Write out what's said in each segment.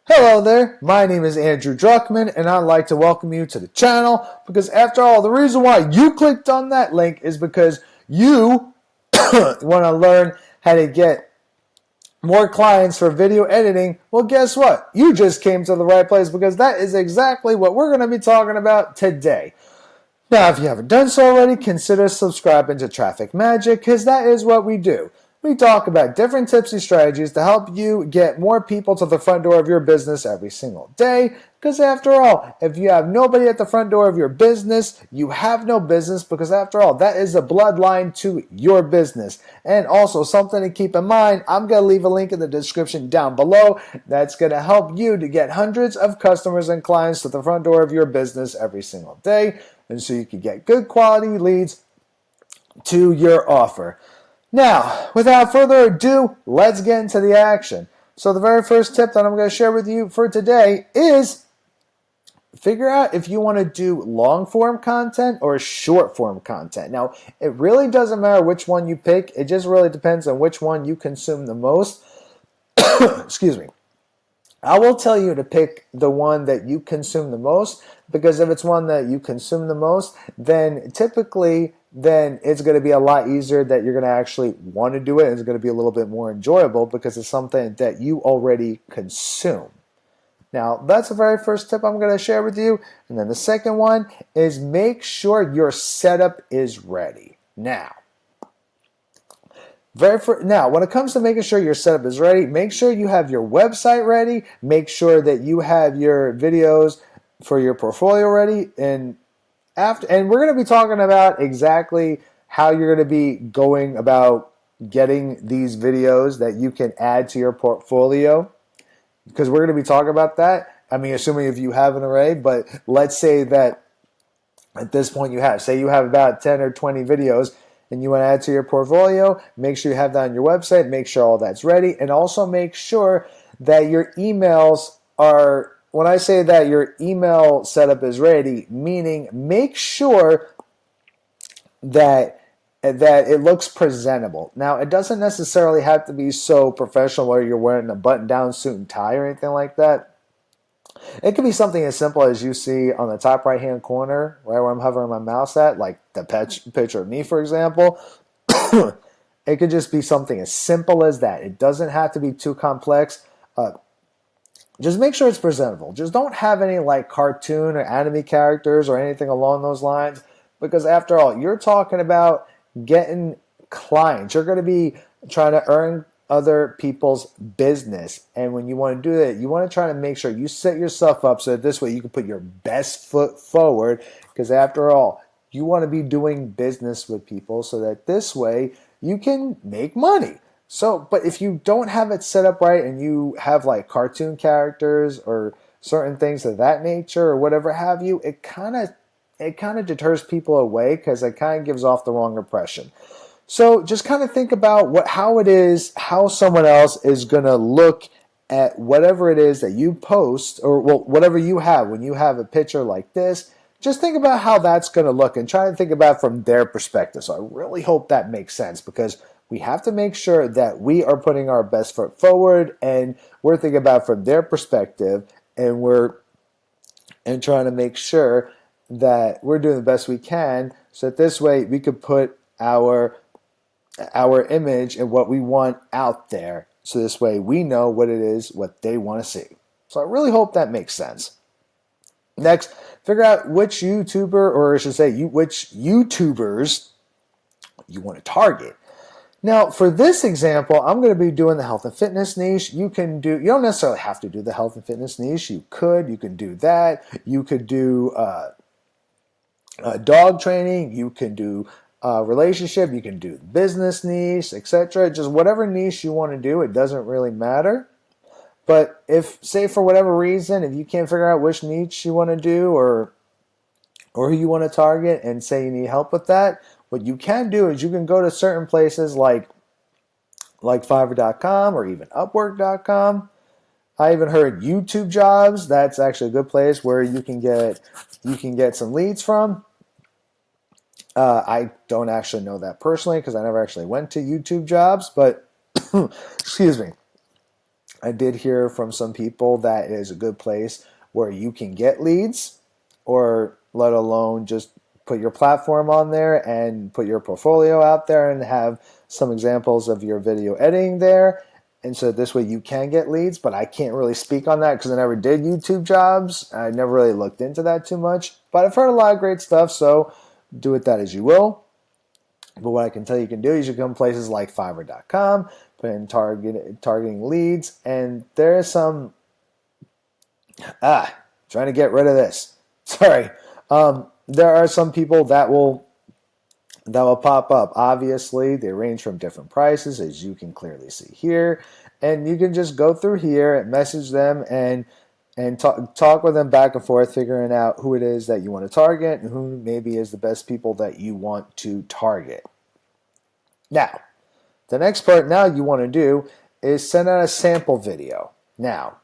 Hello there, my name is Andrew Druckman, and I'd like to welcome you to the channel because, after all, the reason why you clicked on that link is because you want to learn how to get more clients for video editing. Well, guess what? You just came to the right place because that is exactly what we're going to be talking about today. Now, if you haven't done so already, consider subscribing to Traffic Magik because that is what we do. We talk about different tips and strategies to help you get more people to the front door of your business every single day. Because after all, if you have nobody at the front door of your business, you have no business because after all, that is a bloodline to your business. And also something to keep in mind, I'm going to leave a link in the description down below that's going to help you to get hundreds of customers and clients to the front door of your business every single day. And so you can get good quality leads to your offer. Now, without further ado, let's get into the action. So the very first tip that I'm going to share with you for today is figure out if you want to do long form content or short form content. Now, it really doesn't matter which one you pick. It just really depends on which one you consume the most. Excuse me. I will tell you to pick the one that you consume the most, because if it's one that you consume the most, then typically it's going to be a lot easier that you're going to actually want to do it. It's going to be a little bit more enjoyable because it's something that you already consume. Now, that's the very first tip I'm going to share with you. And then the second one is make sure your setup is ready. Now, when it comes to making sure your setup is ready, make sure you have your website ready. Make sure that you have your videos for your portfolio ready. And we're going to be talking about exactly how you're going to be going about getting these videos that you can add to your portfolio, because we're going to be talking about that. I mean, assuming if you have an array, but let's say that at this point you have about 10 or 20 videos and you want to add to your portfolio. Make sure you have that on your website. Make sure all that's ready. And also make sure that your emails are, when I say that your email setup is ready, meaning make sure that it looks presentable. Now, it doesn't necessarily have to be so professional where you're wearing a button-down suit and tie or anything like that. It could be something as simple as you see on the top right-hand corner, right where I'm hovering my mouse at, like the picture of me, for example. It could just be something as simple as that. It doesn't have to be too complex. Just make sure it's presentable. Just don't have any like cartoon or anime characters or anything along those lines, because after all, you're talking about getting clients. You're going to be trying to earn other people's business. And when you want to do that, you want to try to make sure you set yourself up so that this way you can put your best foot forward, because after all, you want to be doing business with people so that this way you can make money. So, but if you don't have it set up right and you have like cartoon characters or certain things of that nature or whatever have you, it kind of deters people away because it kind of gives off the wrong impression. So just kind of think about how someone else is going to look at whatever it is that you post, or whatever you have. When you have a picture like this, just think about how that's going to look and try to think about it from their perspective. So I really hope that makes sense, because we have to make sure that we are putting our best foot forward and we're thinking about it from their perspective, and trying to make sure that we're doing the best we can, so that this way we could put our image and what we want out there, so this way we know what it is, what they want to see. So I really hope that makes sense. Next, figure out which YouTuber, or I should say which YouTubers you want to target. Now, for this example, I'm going to be doing the health and fitness niche. You don't necessarily have to do the health and fitness niche. You can do that. You could do dog training. You can do relationship. You can do business niche, etc. Just whatever niche you want to do. It doesn't really matter. But if, say, for whatever reason, if you can't figure out which niche you want to do or who you want to target, and say you need help with that, what you can do is you can go to certain places like Fiverr.com or even Upwork.com. I even heard YouTube Jobs. That's actually a good place where you can get some leads from. I don't actually know that personally because I never actually went to YouTube Jobs, but excuse me. I did hear from some people that is a good place where you can get leads, or let alone just put your platform on there and put your portfolio out there and have some examples of your video editing there. And so this way you can get leads, but I can't really speak on that because I never did YouTube jobs. I never really looked into that too much, but I've heard a lot of great stuff. So do with that as you will. But what I can tell you can do is you can places like Fiverr.com, put in targeting leads, and there is some trying to get rid of this. Sorry. There are some people that will pop up. Obviously, they range from different prices, as you can clearly see here, and you can just go through here and message them and talk with them back and forth, figuring out who it is that you want to target and who maybe is the best people that you want to target. Now, the next part now you want to do is send out a sample video. Now,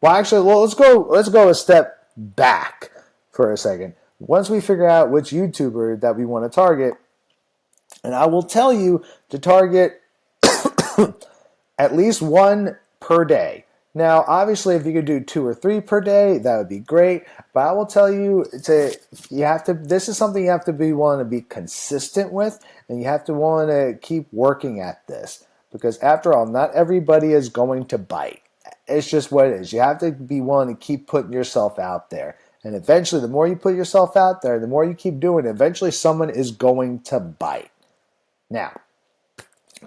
let's go a step back for a second. Once we figure out which YouTuber that we want to target, and I will tell you to target at least one per day. Now, obviously, if you could do 2 or 3 per day, that would be great. But I will tell you this is something you have to be willing to be consistent with, and you have to willing to keep working at this. Because after all, not everybody is going to bite. It's just what it is. You have to be willing to keep putting yourself out there. And eventually, the more you put yourself out there, the more you keep doing it, eventually someone is going to bite. Now,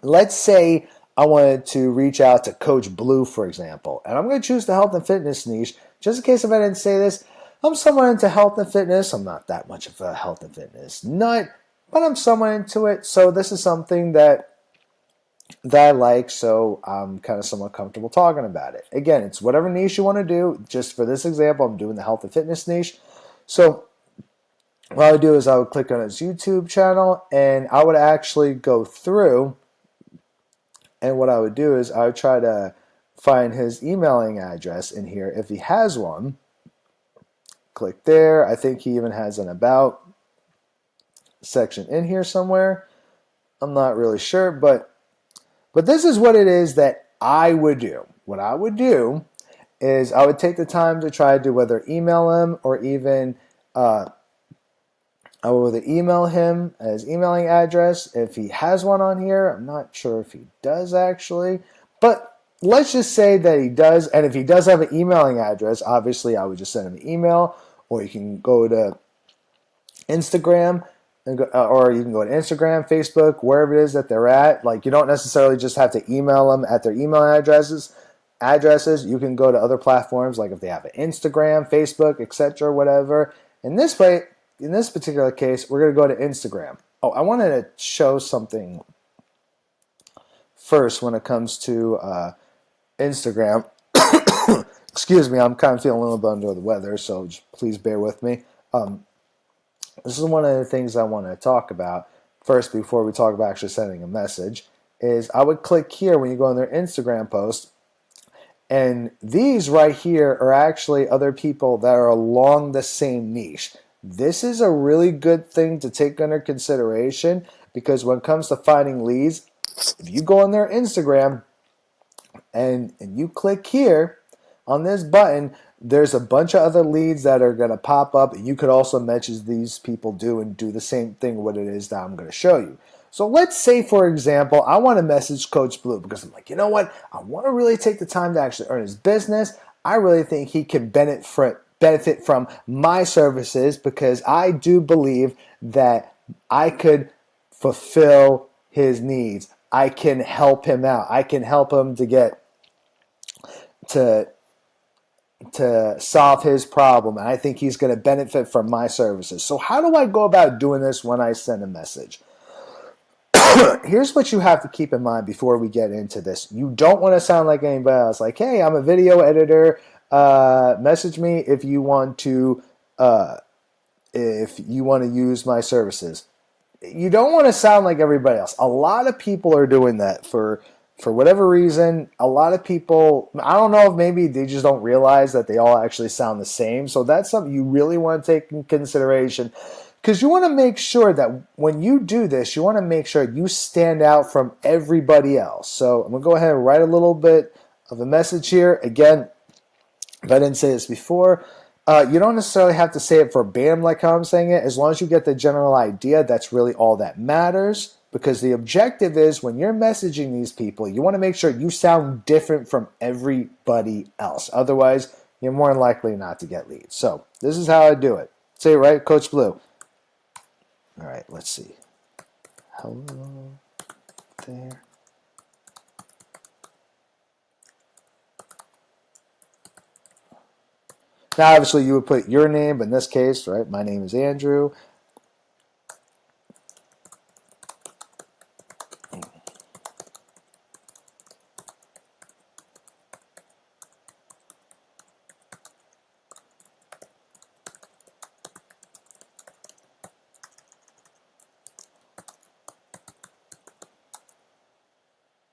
let's say I wanted to reach out to Coach Blue, for example, and I'm going to choose the health and fitness niche. Just in case if I didn't say this, I'm somewhat into health and fitness. I'm not that much of a health and fitness nut, but I'm somewhat into it. So this is something that I like, so I'm kind of somewhat comfortable talking about it. Again, it's whatever niche you want to do. Just for this example, I'm doing the health and fitness niche. So what I would do is I would click on his YouTube channel, and I would actually go through, and what I would do is I would try to find his emailing address in here. If he has one, click there. I think he even has an about section in here somewhere. I'm not really sure, but this is what it is that I would do. What I would do is I would take the time to try to whether email him or even I would either email him his emailing address if he has one on here. I'm not sure if he does actually, but let's just say that he does. And if he does have an emailing address, obviously I would just send him an email, or you can go to Instagram. Or you can go to Instagram, Facebook, wherever it is that they're at. Like, you don't necessarily just have to email them at their email addresses. You can go to other platforms, like if they have an Instagram, Facebook, etc., whatever. In this particular case, we're going to go to Instagram. Oh, I wanted to show something first when it comes to Instagram. Excuse me, I'm kind of feeling a little bit under the weather, so just please bear with me. This is one of the things I want to talk about first before we talk about actually sending a message, is I would click here when you go on their Instagram post, and these right here are actually other people that are along the same niche. This is a really good thing to take under consideration, because when it comes to finding leads, if you go on their Instagram and you click here on this button, there's a bunch of other leads that are going to pop up, and you could also message these people and do the same thing what it is that I'm going to show you. So let's say, for example, I want to message Coach Blue because I'm like, you know what? I want to really take the time to actually earn his business. I really think he can benefit from my services, because I do believe that I could fulfill his needs. I can help him out. I can help him to get to solve his problem, and I think he's going to benefit from my services. So how do I go about doing this when I send a message? Here's what you have to keep in mind before we get into this. You don't want to sound like anybody else. Like, hey, I'm a video editor. Message me if you want to use my services. You don't want to sound like everybody else. A lot of people are doing that for whatever reason. A lot of people, I don't know if maybe they just don't realize that they all actually sound the same. So that's something you really want to take in consideration, because you want to make sure that when you do this, you want to make sure you stand out from everybody else. So I'm going to go ahead and write a little bit of a message here. Again, if I didn't say this before, you don't necessarily have to say it verbatim like how I'm saying it. As long as you get the general idea, that's really all that matters. Because the objective is when you're messaging these people, you want to make sure you sound different from everybody else. Otherwise, you're more than likely not to get leads. So this is how I do it. Say it right, Coach Blue. All right, let's see. Hello there. Now, obviously, you would put your name, but in this case, right, my name is Andrew.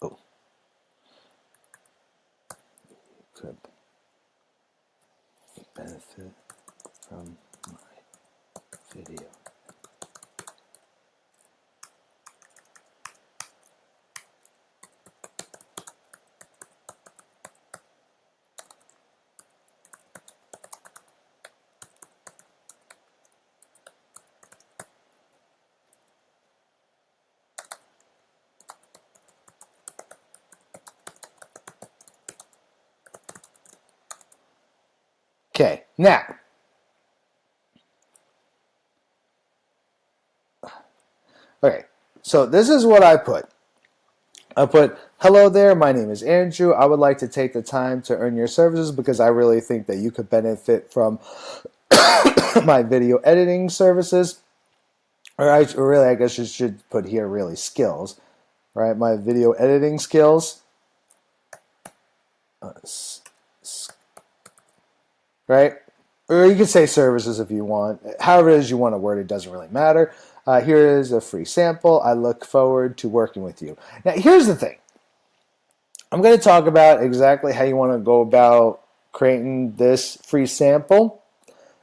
Oh, could benefit from my video. Okay, now, okay, so this is what I put. I put, hello there, my name is Andrew. I would like to take the time to earn your services because I really think that you could benefit from my video editing services. I guess you should put here really skills, right? My video editing skills. Right? Or you can say services if you want. However it is you want to word it, doesn't really matter. Here is a free sample. I look forward to working with you. Now, here's the thing. I'm going to talk about exactly how you want to go about creating this free sample.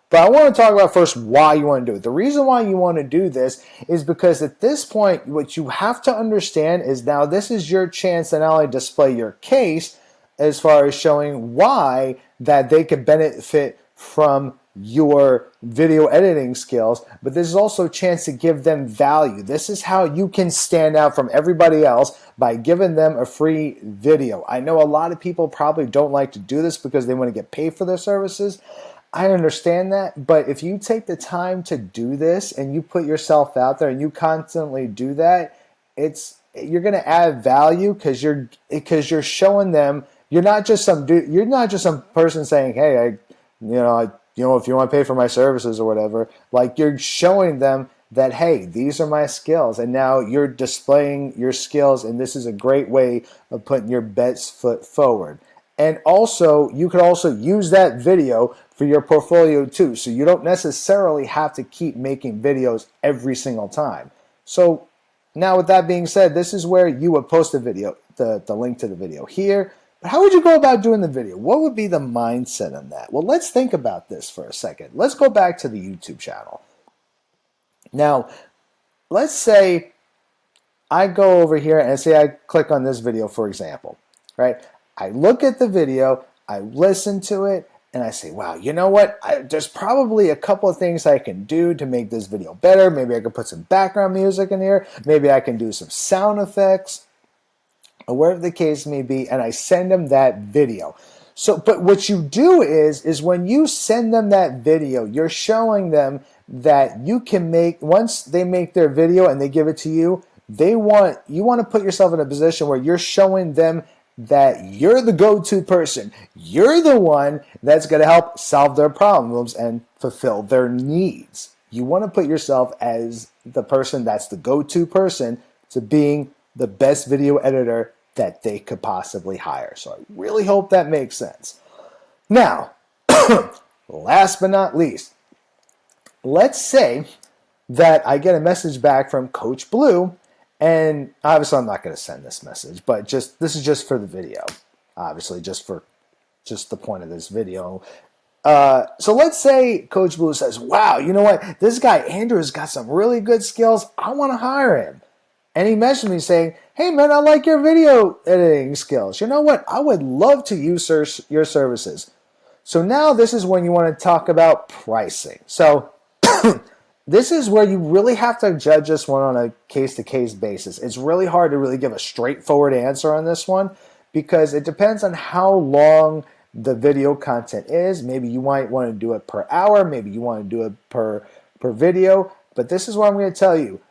But I want to talk about first why you want to do it. The reason why you want to do this is because at this point, what you have to understand is now this is your chance to not only display your case as far as showing why that they could benefit from your video editing skills, but this is also a chance to give them value. This is how you can stand out from everybody else by giving them a free video. I know a lot of people probably don't like to do this because they want to get paid for their services. I understand that, but if you take the time to do this and you put yourself out there and you constantly do that, you're going to add value because you're showing them you're not just some dude. You're not just some person saying, "Hey, if you want to pay for my services or whatever." Like you're showing them that, hey, these are my skills, and now you're displaying your skills, and this is a great way of putting your best foot forward. And also, you could also use that video for your portfolio too, so you don't necessarily have to keep making videos every single time. So now with that being said, this is where you would post a video, the link to the video here. But how would you go about doing the video? What would be the mindset on that? Well, let's think about this for a second. Let's go back to the YouTube channel. Now, let's say I go over here and say I click on this video, for example, right? I look at the video, I listen to it, and I say, wow, you know what? There's probably a couple of things I can do to make this video better. Maybe I can put some background music in here. Maybe I can do some sound effects, or whatever the case may be, and I send them that video. So, but what you do is when you send them that video, you're showing them that you can once they make their video and they give it to you, you want to put yourself in a position where you're showing them that you're the go-to person. You're the one that's going to help solve their problems and fulfill their needs. You want to put yourself as the person that's the go-to person to being the best video editor that they could possibly hire. So I really hope that makes sense. Now, last but not least, let's say that I get a message back from Coach Blue, and obviously I'm not going to send this message, but this is just for the video, obviously just the point of this video. So let's say Coach Blue says, wow, you know what? This guy Andrew has got some really good skills. I want to hire him. And he messaged me saying, hey man, I like your video editing skills. You know what? I would love to use your services. So now this is when you want to talk about pricing. So this is where you really have to judge this one on a case-to-case basis. It's really hard to really give a straightforward answer on this one because it depends on how long the video content is. Maybe you might want to do it per hour. Maybe you want to do it per video. But this is what I'm going to tell you.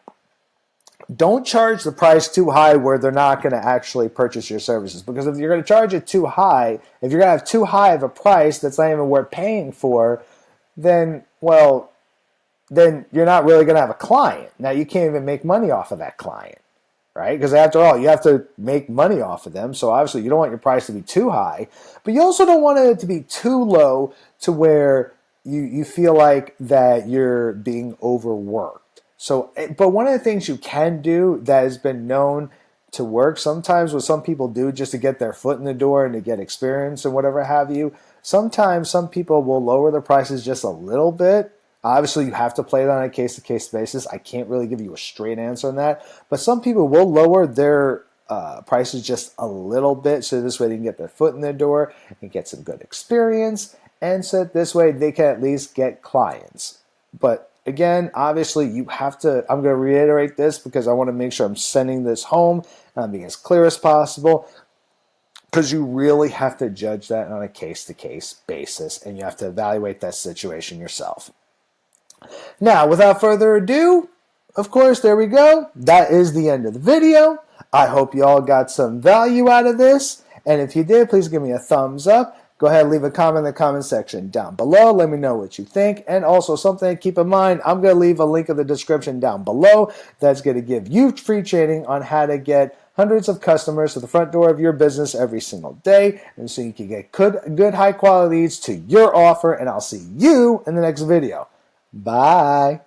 Don't charge the price too high where they're not going to actually purchase your services. Because if you're going to charge it too high, if you're going to have too high of a price that's not even worth paying for, then, well, then you're not really going to have a client. Now, you can't even make money off of that client, right? Because after all, you have to make money off of them. So obviously, you don't want your price to be too high. But you also don't want it to be too low to where you feel like that you're being overworked. So, but one of the things you can do that has been known to work sometimes what some people do just to get their foot in the door and to get experience and whatever have you, sometimes some people will lower their prices just a little bit. Obviously, you have to play it on a case-to-case basis. I can't really give you a straight answer on that. But some people will lower their prices just a little bit so this way they can get their foot in the door and get some good experience. And so this way they can at least get clients. But again, obviously, you have to, I'm going to reiterate this because I want to make sure I'm sending this home and I'm being as clear as possible because you really have to judge that on a case-to-case basis and you have to evaluate that situation yourself. Now, without further ado, of course, there we go. That is the end of the video. I hope you all got some value out of this. And if you did, please give me a thumbs up. Go ahead and leave a comment in the comment section down below. Let me know what you think. And also something to keep in mind, I'm going to leave a link in the description down below that's going to give you free training on how to get hundreds of customers to the front door of your business every single day. And so you can get good high quality leads to your offer. And I'll see you in the next video. Bye.